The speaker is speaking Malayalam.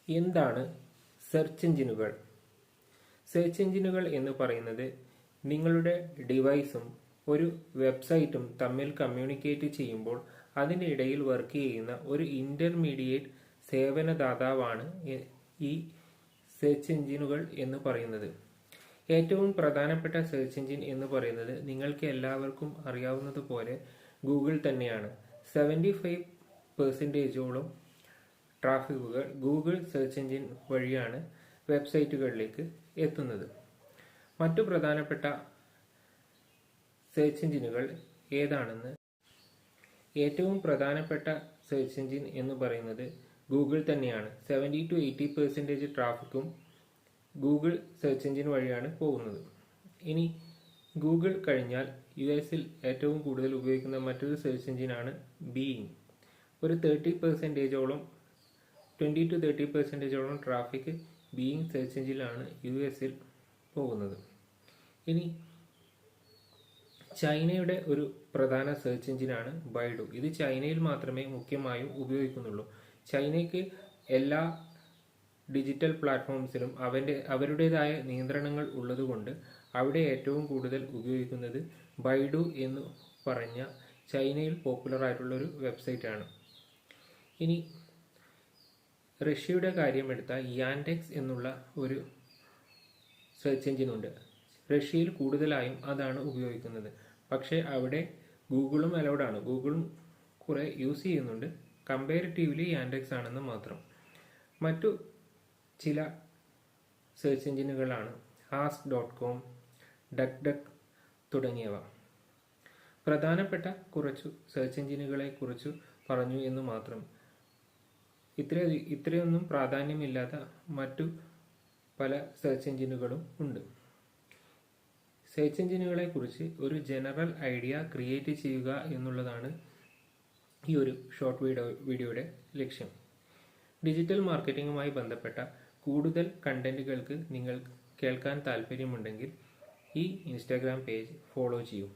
എന്താണ് സെർച്ച് എഞ്ചിനുകൾ? സെർച്ച് എഞ്ചിനുകൾ എന്ന് പറയുന്നത് നിങ്ങളുടെ ഡിവൈസും ഒരു വെബ്സൈറ്റും തമ്മിൽ കമ്മ്യൂണിക്കേറ്റ് ചെയ്യുമ്പോൾ അതിൻ്റെ ഇടയിൽ വർക്ക് ചെയ്യുന്ന ഒരു ഇന്റർമീഡിയറ്റ് സേവനദാതാവാണ് ഈ സെർച്ച് എഞ്ചിനുകൾ എന്ന് പറയുന്നത്. ഏറ്റവും പ്രധാനപ്പെട്ട സെർച്ച് എഞ്ചിൻ എന്ന് പറയുന്നത് നിങ്ങൾക്ക് എല്ലാവർക്കും അറിയാവുന്നതുപോലെ ഗൂഗിൾ തന്നെയാണ്. 75% ട്രാഫിക്കുകൾ ഗൂഗിൾ സെർച്ച് എഞ്ചിൻ വഴിയാണ് വെബ്സൈറ്റുകളിലേക്ക് എത്തുന്നത്. മറ്റു പ്രധാനപ്പെട്ട സെർച്ച് എഞ്ചിനുകൾ ഏതാണെന്ന്, ഏറ്റവും പ്രധാനപ്പെട്ട സെർച്ച് എഞ്ചിൻ എന്ന് പറയുന്നത് ഗൂഗിൾ തന്നെയാണ്. 70-80% ട്രാഫിക്കും ഗൂഗിൾ സെർച്ച് എഞ്ചിൻ വഴിയാണ് പോകുന്നത്. ഇനി ഗൂഗിൾ കഴിഞ്ഞാൽ US-ൽ ഏറ്റവും കൂടുതൽ ഉപയോഗിക്കുന്ന മറ്റൊരു സെർച്ച് എഞ്ചിനാണ് ബീയിങ്. ഒരു 20-30% ട്രാഫിക് ബീയിങ് സെർച്ച് എഞ്ചിനിലാണ് US-ൽ പോകുന്നത്. ഇനി ചൈനയുടെ ഒരു പ്രധാന സെർച്ച് എഞ്ചിനാണ് ബൈഡു. ഇത് ചൈനയിൽ മാത്രമേ മുഖ്യമായും ഉപയോഗിക്കുന്നുള്ളൂ. ചൈനയ്ക്ക് എല്ലാ ഡിജിറ്റൽ പ്ലാറ്റ്ഫോംസിലും അവരുടേതായ നിയന്ത്രണങ്ങൾ ഉള്ളതുകൊണ്ട് അവിടെ ഏറ്റവും കൂടുതൽ ഉപയോഗിക്കുന്നത് ബൈഡു എന്ന് പറഞ്ഞ ചൈനയിൽ പോപ്പുലർ ആയിട്ടുള്ള ഒരു വെബ്സൈറ്റാണ്. ഇനി റഷ്യയുടെ കാര്യമെടുത്താൽ യാൻഡെക്സ് എന്നുള്ള ഒരു സെർച്ച് എഞ്ചിനുണ്ട്. റഷ്യയിൽ കൂടുതലായും അതാണ് ഉപയോഗിക്കുന്നത്. പക്ഷേ അവിടെ ഗൂഗിളും അലൗഡാണ്. ഗൂഗിളും കുറെ യൂസ് ചെയ്യുന്നുണ്ട്. കമ്പാരിറ്റീവ്ലി യാൻഡെക്സ് ആണെന്ന് മാത്രം. മറ്റു ചില സെർച്ച് എഞ്ചിനുകളാണ് ask.com, DuckDuck തുടങ്ങിയവ. പ്രധാനപ്പെട്ട കുറച്ചു സെർച്ച് എഞ്ചിനുകളെ കുറിച്ച് പറഞ്ഞു എന്ന് മാത്രം. ഇത്രയൊന്നും പ്രാധാന്യമില്ലാത്ത മറ്റു പല സെർച്ച് എഞ്ചിനുകളും ഉണ്ട്. സെർച്ച് എഞ്ചിനുകളെ കുറിച്ച് ഒരു ജനറൽ ഐഡിയ ക്രിയേറ്റ് ചെയ്യുക എന്നുള്ളതാണ് ഈ ഒരു ഷോർട്ട് വീഡിയോയുടെ ലക്ഷ്യം. ഡിജിറ്റൽ മാർക്കറ്റിംഗുമായി ബന്ധപ്പെട്ട കൂടുതൽ കണ്ടന്റുകൾക്ക് നിങ്ങൾ കേൾക്കാൻ താല്പര്യമുണ്ടെങ്കിൽ ഈ ഇൻസ്റ്റാഗ്രാം പേജ് ഫോളോ ചെയ്യൂ.